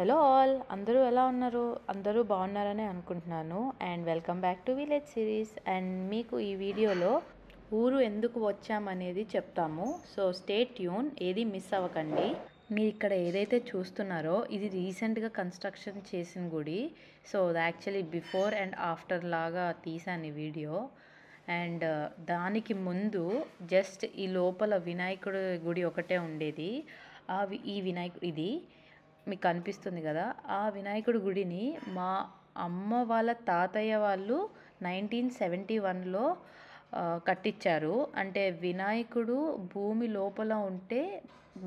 Hello all, అందరూ ఎలా ఉన్నారు? అందరూ బాగున్నారని అనుకుంటున్నాను. And welcome back to village series. And మీకు ఈ వీడియోలో ఊరు ఎందుకు వచ్చామనేది చెప్తాము. సో స్టే ట్యూన్, ఏది మిస్ అవ్వకండి. మీరు ఇక్కడ ఏదైతే చూస్తున్నారో ఇది రీసెంట్గా కన్స్ట్రక్షన్ చేసిన గుడి. So actually before and after లాగా తీసాను ఈ వీడియో. అండ్ దానికి ముందు జస్ట్ ఈ లోపల వినాయకుడి గుడి ఒకటే ఉండేది. ఈ వినాయకుడు ఇది మీకు కనిపిస్తుంది కదా, ఆ వినాయకుడి గుడిని మా అమ్మ వాళ్ళ తాతయ్య వాళ్ళు 1971లో కట్టించారు. అంటే వినాయకుడు భూమి లోపల ఉంటే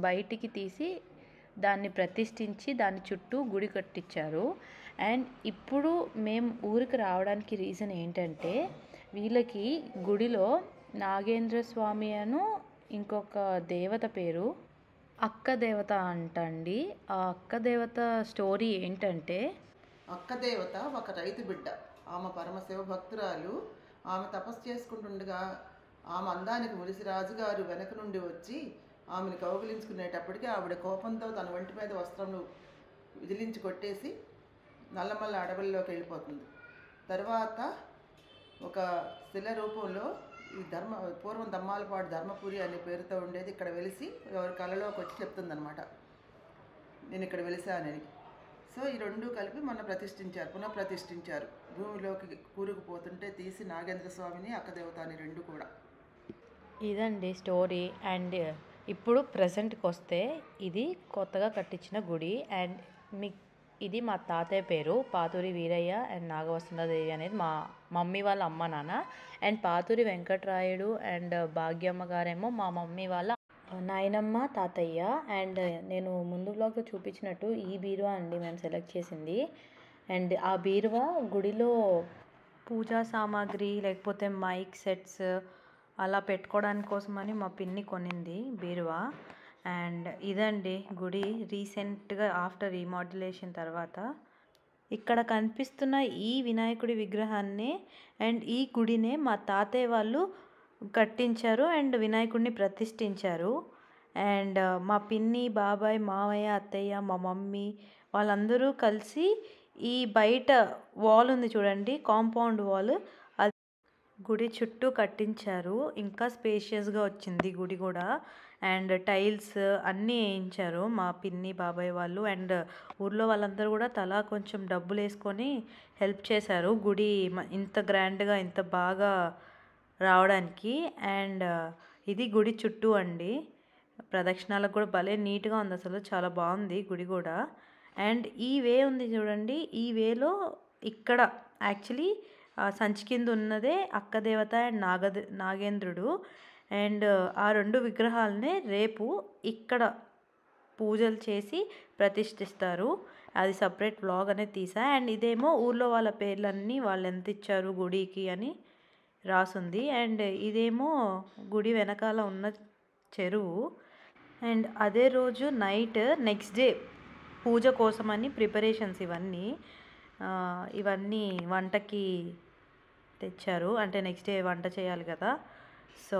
బయటికి తీసి దాన్ని ప్రతిష్ఠించి దాని చుట్టూ గుడి కట్టించారు. అండ్ ఇప్పుడు మేము ఊరికి రావడానికి రీజన్ ఏంటంటే, వీళ్ళకి గుడిలో నాగేంద్ర స్వామి అను ఇంకొక దేవత పేరు అక్క దేవత అంటండి. ఆ అక్క దేవత స్టోరీ ఏంటంటే, అక్క దేవత ఒక రైతు బిడ్డ. ఆమె పరమశివ భక్తురాలు. ఆమె తపస్సు చేసుకుంటుండగా ఆమె అందానికి మురిసి రాజుగారు వెనక నుండి వచ్చి ఆమెను కౌగిలించుకునేటప్పటికీ ఆవిడ కోపంతో తన ఒంటి మీద వస్త్రములు విదిలించి కొట్టేసి నల్లమల్ల అడవుల్లోకి వెళ్ళిపోతుంది. తర్వాత ఒక శిల రూపంలో ఈ పూర్వం దమ్మాలపాడు ధర్మపురి అనే పేరుతో ఉండేది ఇక్కడ వెలిసి ఎవరి కళలోకి వచ్చి చెప్తుందనమాట, నేను ఇక్కడ వెలిసానని. సో ఈ రెండు కలిపి పునఃప్రతిష్ఠించారు. భూమిలోకి కూరుకుపోతుంటే తీసి నాగేంద్ర స్వామిని అక్కదేవత అని రెండు కూడా. ఇదండి స్టోరీ. అండ్ ఇప్పుడు ప్రజెంట్కి వస్తే ఇది కొత్తగా కట్టించిన గుడి. అండ్ ఇది మా తాతయ్య పేరు పాతూరి వీరయ్య అండ్ నాగవసుంధరాదేవి అనేది మా మమ్మీ వాళ్ళ అమ్మ నాన్న. అండ్ పాతూరి వెంకటరాయుడు అండ్ భాగ్యమ్మ గారేమో మా మమ్మీ వాళ్ళ నాయనమ్మ తాతయ్య. అండ్ నేను ముందు బ్లాగ్లో చూపించినట్టు ఈ బీరువా అండి మేము సెలెక్ట్ చేసింది. అండ్ ఆ బీరువా గుడిలో పూజా సామాగ్రి లేకపోతే మైక్ సెట్స్ అలా పెట్టుకోవడానికి కోసమని మా పిన్ని కొనింది బీరువా. అండ్ ఇదండి గుడి రీసెంట్గా ఆఫ్టర్ రీమోడ్యులేషన్ తర్వాత ఇక్కడ కనిపిస్తున్న ఈ వినాయకుడి విగ్రహాన్ని అండ్ ఈ గుడినే మా తాతయ్య వాళ్ళు కట్టించారు అండ్ వినాయకుడిని ప్రతిష్ఠించారు. అండ్ మా పిన్ని, బాబాయ్, మావయ్య, అత్తయ్య, మా మమ్మీ వాళ్ళందరూ కలిసి ఈ బయట వాల్ ఉంది చూడండి, కాంపౌండ్ వాల్, అది గుడి చుట్టూ కట్టించారు. ఇంకా స్పేషియస్గా వచ్చింది గుడి కూడా. అండ్ టైల్స్ అన్నీ వేయించారు మా పిన్ని, బాబాయ్ వాళ్ళు. అండ్ ఊర్లో వాళ్ళందరూ కూడా తలా కొంచెం డబ్బులు వేసుకొని హెల్ప్ చేశారు గుడి ఇంత గ్రాండ్గా ఇంత బాగా రావడానికి. అండ్ ఇది గుడి చుట్టూ అండి, ప్రదక్షిణాలకు కూడా భలే నీట్గా ఉంది, అసలు చాలా బాగుంది గుడి కూడా. అండ్ ఈ వే ఉంది చూడండి, ఈ వేలో ఇక్కడ యాక్చువల్లీ సంచి కింద ఉన్నదే అక్కదేవత అండ్ నాగేంద్రుడు. అండ్ ఆ రెండు విగ్రహాలనే రేపు ఇక్కడ పూజలు చేసి ప్రతిష్ఠిస్తారు. అది సపరేట్ వ్లాగ్ అనేది తీసా. అండ్ ఇదేమో ఊర్లో వాళ్ళ పేర్లన్నీ వాళ్ళు ఎంత ఇచ్చారు గుడికి అని రాసుంది. అండ్ ఇదేమో గుడి వెనకాల ఉన్న చెరువు. అండ్ అదే రోజు నైట్ నెక్స్ట్ డే పూజ కోసమని ప్రిపరేషన్స్ ఇవన్నీ వంటకి తెచ్చారు. అంటే నెక్స్ట్ డే వంట చేయాలి కదా, సో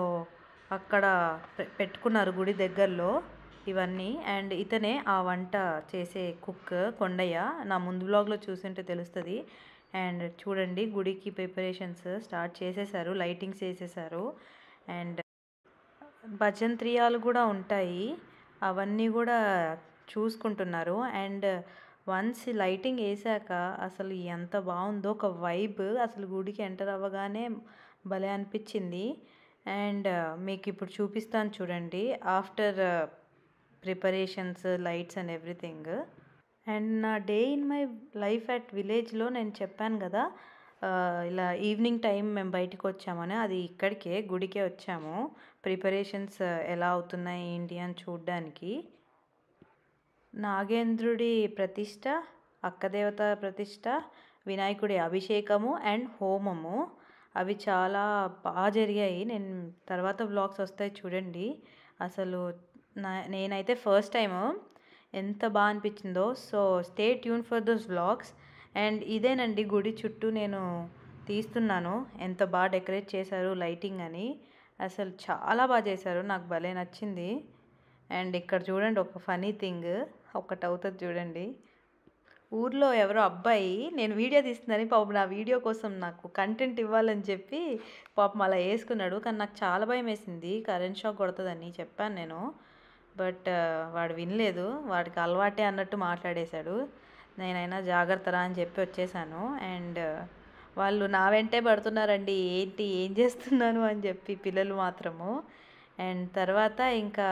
అక్కడ పెట్టుకున్నారు గుడి దగ్గరలో ఇవన్నీ. అండ్ ఇతనే ఆ వంట చేసే కుక్ కొండయ్య, నా ముందు బ్లాగ్లో చూసింటే తెలుస్తుంది. అండ్ చూడండి గుడికి ప్రిపరేషన్స్ స్టార్ట్ చేసేసారు, లైటింగ్స్ వేసేసారు. అండ్ భజంత్రియాలు కూడా ఉంటాయి, అవన్నీ కూడా చూసుకుంటున్నారు. అండ్ వన్స్ లైటింగ్ వేసాక అసలు ఎంత బాగుందో ఒక వైబ్, అసలు గుడికి ఎంటర్ అవ్వగానే భలే అనిపించింది. అండ్ మీకు ఇప్పుడు చూపిస్తాను చూడండి after preparations, lights and everything. And నా day in my life at విలేజ్లో నేను చెప్పాను కదా, ఇలా ఈవినింగ్ టైం మేము బయటకు వచ్చామని, అది ఇక్కడికే గుడికే వచ్చాము ప్రిపరేషన్స్ ఎలా అవుతున్నాయి ఏంటి అని చూడ్డానికి. నాగేంద్రుడి ప్రతిష్ట, అక్కదేవత ప్రతిష్ట, వినాయకుడి అభిషేకము అండ్ హోమము అవి చాలా బాగా జరిగాయి. నేను తర్వాత వ్లాగ్స్ వస్తాయి చూడండి. అసలు నేనైతే ఫస్ట్ టైం ఎంత బాగా అనిపించిందో. So stay tune for those vlogs. And ఇదేనండి గుడి చుట్టూ నేను తీస్తున్నాను, ఎంత బాగా డెకరేట్ చేశారు లైటింగ్ అని, అసలు చాలా బాగా చేశారు, నాకు భలే నచ్చింది. అండ్ ఇక్కడ చూడండి ఒక ఫనీ థింగ్ ఒకటి అవుతుంది చూడండి. ఊర్లో ఎవరో అబ్బాయి నేను వీడియో తీస్తుందని పాపం నా వీడియో కోసం నాకు కంటెంట్ ఇవ్వాలని చెప్పి పాపం అలా వేసుకున్నాడు. కానీ నాకు చాలా భయం వేసింది, కరెంట్ షాక్ కొడుతుందని చెప్పాను నేను. బట్ వాడు వినలేదు, వాడికి అలవాటే అన్నట్టు మాట్లాడేశాడు. నేనైనా జాగ్రత్తరా అని చెప్పి వచ్చేసాను. అండ్ వాళ్ళు నా వెంటే పడుతున్నారండి, ఏంటి ఏం చేస్తున్నాను అని చెప్పి పిల్లలు మాత్రము. అండ్ తర్వాత ఇంకా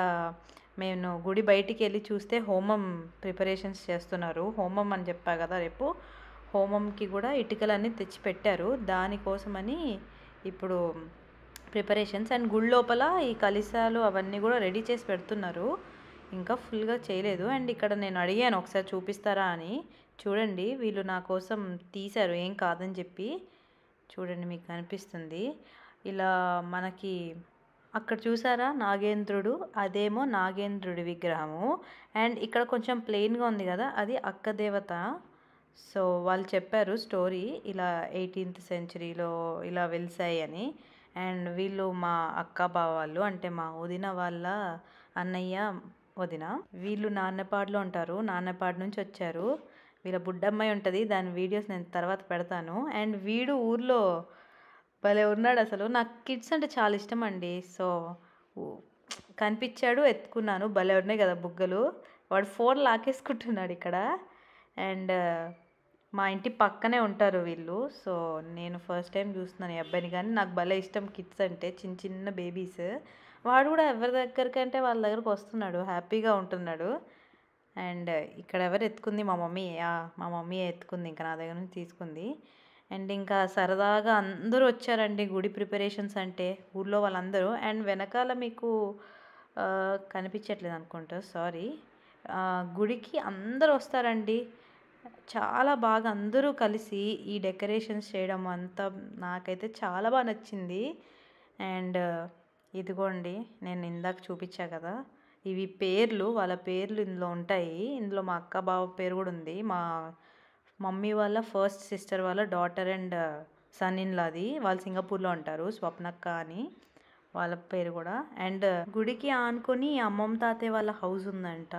నేను గుడి బయటికి వెళ్ళి చూస్తే హోమం ప్రిపరేషన్స్ చేస్తున్నారు. హోమం అని చెప్పా కదా, రేపు హోమంకి కూడా ఇటుకలన్నీ తెచ్చి పెట్టారు. దానికోసమని ఇప్పుడు ప్రిపరేషన్స్. అండ్ గుడి లోపల ఈ కలిసాలు అవన్నీ కూడా రెడీ చేసి పెడుతున్నారు, ఇంకా ఫుల్గా చేయలేదు. అండ్ ఇక్కడ నేను అడిగాను ఒకసారి చూపిస్తారా అని. చూడండి వీళ్ళు నా కోసం తీశారు, ఏం కాదని చెప్పి. చూడండి మీకు కనిపిస్తుంది ఇలా మనకి. అక్కడ చూసారా నాగేంద్రుడు, అదేమో నాగేంద్రుడి విగ్రహము. అండ్ ఇక్కడ కొంచెం ప్లెయిన్గా ఉంది కదా, అది అక్క దేవత. సో వాళ్ళు చెప్పారు స్టోరీ, ఇలా 18th సెంచరీలో ఇలా వెలిసాయి అని. అండ్ వీళ్ళు మా అక్క బావ వాళ్ళు, అంటే మా వదిన వాళ్ళ అన్నయ్య వదిన. వీళ్ళు నాన్నపాడులో ఉంటారు, నాన్నపాడు నుంచి వచ్చారు. వీళ్ళ బుడ్డమ్మాయి ఉంటుంది, దాని వీడియోస్ నేను తర్వాత పెడతాను. అండ్ వీడు ఊర్లో భలే ఉన్నాడు అసలు. నాకు కిడ్స్ అంటే చాలా ఇష్టం అండి. సో కనిపించాడు, ఎత్తుకున్నాను. భలే ఉన్నాయి కదా బుగ్గలు. వాడు ఫోన్ లాకేసుకుంటున్నాడు ఇక్కడ. అండ్ మా ఇంటి పక్కనే ఉంటారు వీళ్ళు. సో నేను ఫస్ట్ టైం చూస్తున్నాను ఈ అబ్బాయిని, కానీ నాకు భలే ఇష్టం కిడ్స్ అంటే, చిన్న చిన్న బేబీస్. వాడు కూడా ఎవరి దగ్గరికంటే వాళ్ళ దగ్గరకు వస్తున్నాడు, హ్యాపీగా ఉంటున్నాడు. అండ్ ఇక్కడ ఎవరు ఎత్తుకుంది, మా మమ్మీ. మా మమ్మీ ఎత్తుకుంది, ఇంకా నా దగ్గర నుంచి తీసుకుంది. అండ్ ఇంకా సరదాగా అందరూ వచ్చారండి గుడి ప్రిపరేషన్స్ అంటే, ఊళ్ళో వాళ్ళందరూ. అండ్ వెనకాల మీకు కనిపించట్లేదు అనుకుంటా, సారీ. గుడికి అందరూ వస్తారండి, చాలా బాగా అందరూ కలిసి ఈ డెకరేషన్స్ చేయడం అంతా నాకైతే చాలా బాగా నచ్చింది. అండ్ ఇదిగోండి నేను ఇందాక చూపించా కదా, ఇవి పేర్లు, వాళ్ళ పేర్లు ఇందులో ఉంటాయి. ఇందులో మా అక్క బావ పేరు కూడా ఉంది. మా మమ్మీ వాళ్ళ ఫస్ట్ సిస్టర్ వాళ్ళ డాటర్ అండ్ సన్ ఇన్ లాది. వాళ్ళు సింగపూర్లో ఉంటారు, స్వప్నక్క అని వాళ్ళ పేరు కూడా. అండ్ గుడికి ఆనుకొని అమ్మమ్మ తాతయ్య వాళ్ళ హౌస్ ఉందంట.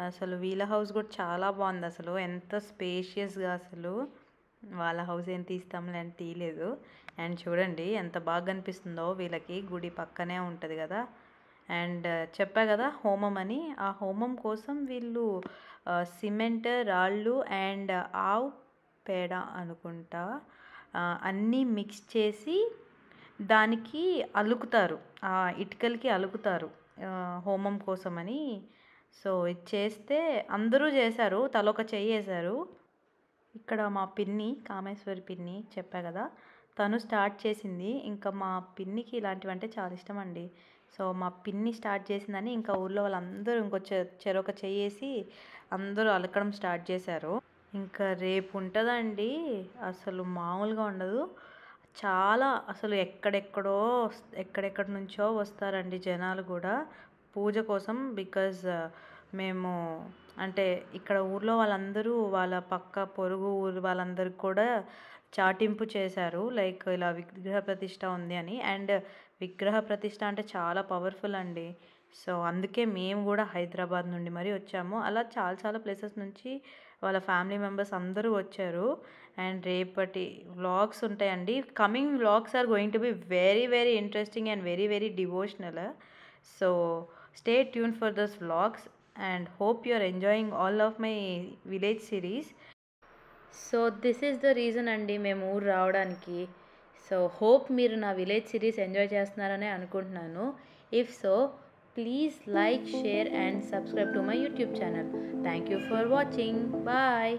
అసలు వీళ్ళ హౌస్ కూడా చాలా బాగుంది అసలు, ఎంత స్పేషియస్గా. అసలు వాళ్ళ హౌస్ ఏం తీస్తాంలే అని తీయలేదు. అండ్ చూడండి ఎంత బాగా కనిపిస్తుందో, వీళ్ళకి గుడి పక్కనే ఉంటుంది కదా. అండ్ చెప్పా కదా హోమం అని, ఆ హోమం కోసం వీళ్ళు సిమెంట్, రాళ్ళు అండ్ ఆవు పేడ అనుకుంటా అన్నీ మిక్స్ చేసి దానికి అలుకుతారు, ఇటుకలకి అలుకుతారు హోమం కోసమని. సో ఇది చేస్తే అందరూ చేశారు, తలొక చెయ్యి వేశారు. ఇక్కడ మా పిన్ని, కామేశ్వరి పిన్ని చెప్పా కదా, తను స్టార్ట్ చేసింది. ఇంకా మా పిన్నికి ఇలాంటివంటే చాలా ఇష్టం అండి. సో మా పిన్ని స్టార్ట్ చేసిందని ఇంకా ఊళ్ళో వాళ్ళందరూ ఇంకో చెరొక చెయ్యేసి అందరూ అలకడం స్టార్ట్ చేశారు. ఇంకా రేపు ఉంటుందండి, అసలు మామూలుగా ఉండదు. చాలా అసలు ఎక్కడెక్కడి నుంచో వస్తారండి జనాలు కూడా పూజ కోసం. బికాజ్ మేము అంటే ఇక్కడ ఊర్లో వాళ్ళందరూ వాళ్ళ పక్క పొరుగు ఊరు వాళ్ళందరికీ కూడా చాటింపు చేశారు, లైక్ ఇలా విగ్రహ ప్రతిష్ట ఉంది అని. అండ్ విగ్రహ ప్రతిష్ట అంటే చాలా పవర్ఫుల్ అండి. సో అందుకే మేము కూడా హైదరాబాద్ నుండి మరీ వచ్చాము. అలా చాలా ప్లేసెస్ నుంచి వాళ్ళ ఫ్యామిలీ మెంబర్స్ అందరూ వచ్చారు. అండ్ రేపటి వ్లాగ్స్ ఉంటాయండి. Coming vlogs are going to be very interesting and very devotional. So stay tune for those vlogs and hope you are enjoying all of my village series. So this is the reason అండి మేము ఊరు రావడానికి. So hope మీరు నా village series enjoy చేస్తున్నారని అనుకుంటున్నాను. If so please like, share and subscribe to my YouTube channel. Thank you for watching. Bye.